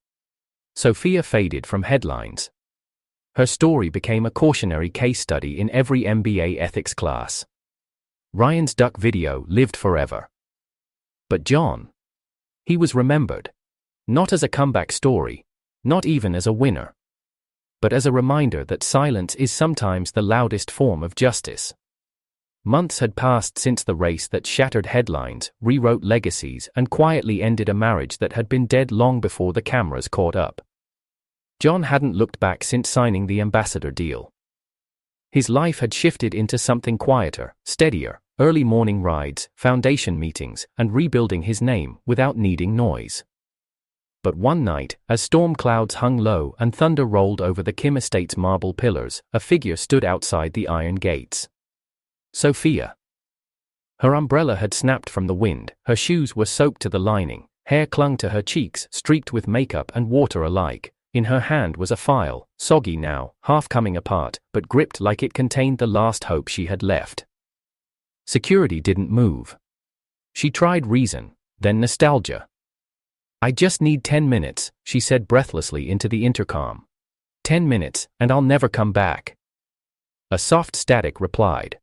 Sophia faded from headlines. Her story became a cautionary case study in every MBA ethics class. Ryan's duck video lived forever. But John? He was remembered. Not as a comeback story, not even as a winner. But as a reminder that silence is sometimes the loudest form of justice. Months had passed since the race that shattered headlines, rewrote legacies, and quietly ended a marriage that had been dead long before the cameras caught up. John hadn't looked back since signing the ambassador deal. His life had shifted into something quieter, steadier, early morning rides, foundation meetings, and rebuilding his name without needing noise. But one night, as storm clouds hung low and thunder rolled over the Kim Estate's marble pillars, a figure stood outside the iron gates. Sophia. Her umbrella had snapped from the wind, her shoes were soaked to the lining, hair clung to her cheeks, streaked with makeup and water alike. In her hand was a file, soggy now, half coming apart, but gripped like it contained the last hope she had left. Security didn't move. She tried reason, then nostalgia. "I just need 10 minutes, she said breathlessly into the intercom. 10 minutes, and I'll never come back." A soft static replied.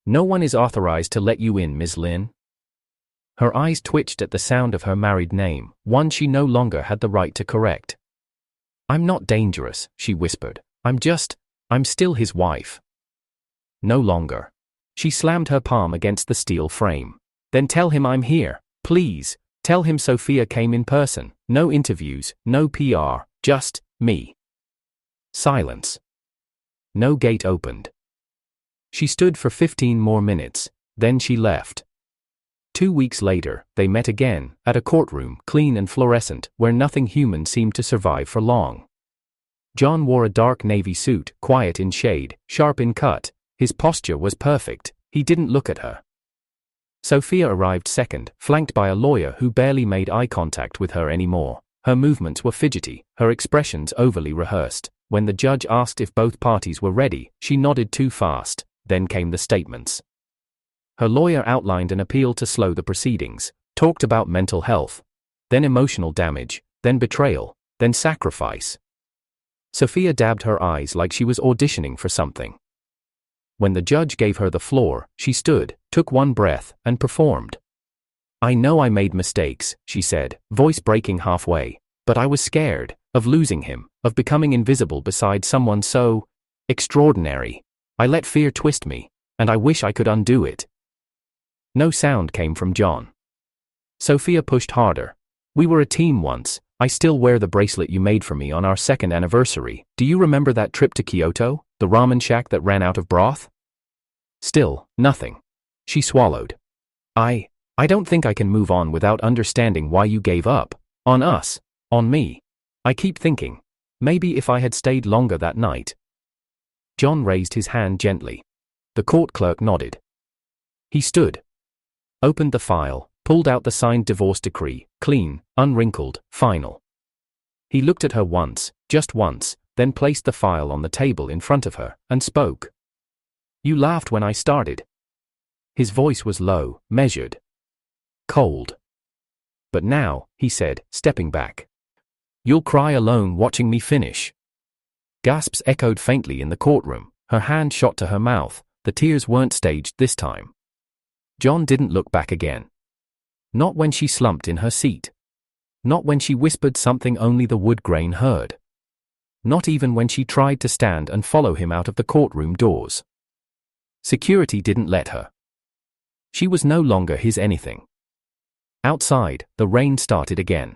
"No one is authorized to let you in, Ms. Lin." Her eyes twitched at the sound of her married name, one she no longer had the right to correct. "I'm not dangerous," she whispered. I'm still his wife." "No longer." She slammed her palm against the steel frame. "Then tell him I'm here, please. Tell him Sophia came in person, no interviews, no PR, just me." Silence. No gate opened. She stood for 15 more minutes, then she left. 2 weeks later, they met again, at a courtroom, clean and fluorescent, where nothing human seemed to survive for long. John wore a dark navy suit, quiet in shade, sharp in cut. His posture was perfect, he didn't look at her. Sophia arrived second, flanked by a lawyer who barely made eye contact with her anymore. Her movements were fidgety, her expressions overly rehearsed. When the judge asked if both parties were ready, she nodded too fast. Then came the statements. Her lawyer outlined an appeal to slow the proceedings, talked about mental health, then emotional damage, then betrayal, then sacrifice. Sophia dabbed her eyes like she was auditioning for something. When the judge gave her the floor, she stood, took one breath, and performed. "I know I made mistakes," she said, voice breaking halfway, "but I was scared of losing him, of becoming invisible beside someone so extraordinary. I let fear twist me, and I wish I could undo it." No sound came from John. Sophia pushed harder. "We were a team once. I still wear the bracelet you made for me on our 2nd anniversary. Do you remember that trip to Kyoto, the ramen shack that ran out of broth?" Still, nothing. She swallowed. I don't think I can move on without understanding why you gave up. On us. On me. I keep thinking. Maybe if I had stayed longer that night." John raised his hand gently. The court clerk nodded. He stood. Opened the file, pulled out the signed divorce decree, clean, unwrinkled, final. He looked at her once, just once, then placed the file on the table in front of her, and spoke. "You laughed when I started." His voice was low, measured. Cold. "But now," he said, stepping back. "You'll cry alone watching me finish." Gasps echoed faintly in the courtroom, her hand shot to her mouth, the tears weren't staged this time. John didn't look back again. Not when she slumped in her seat. Not when she whispered something only the wood grain heard. Not even when she tried to stand and follow him out of the courtroom doors. Security didn't let her. She was no longer his anything. Outside, the rain started again.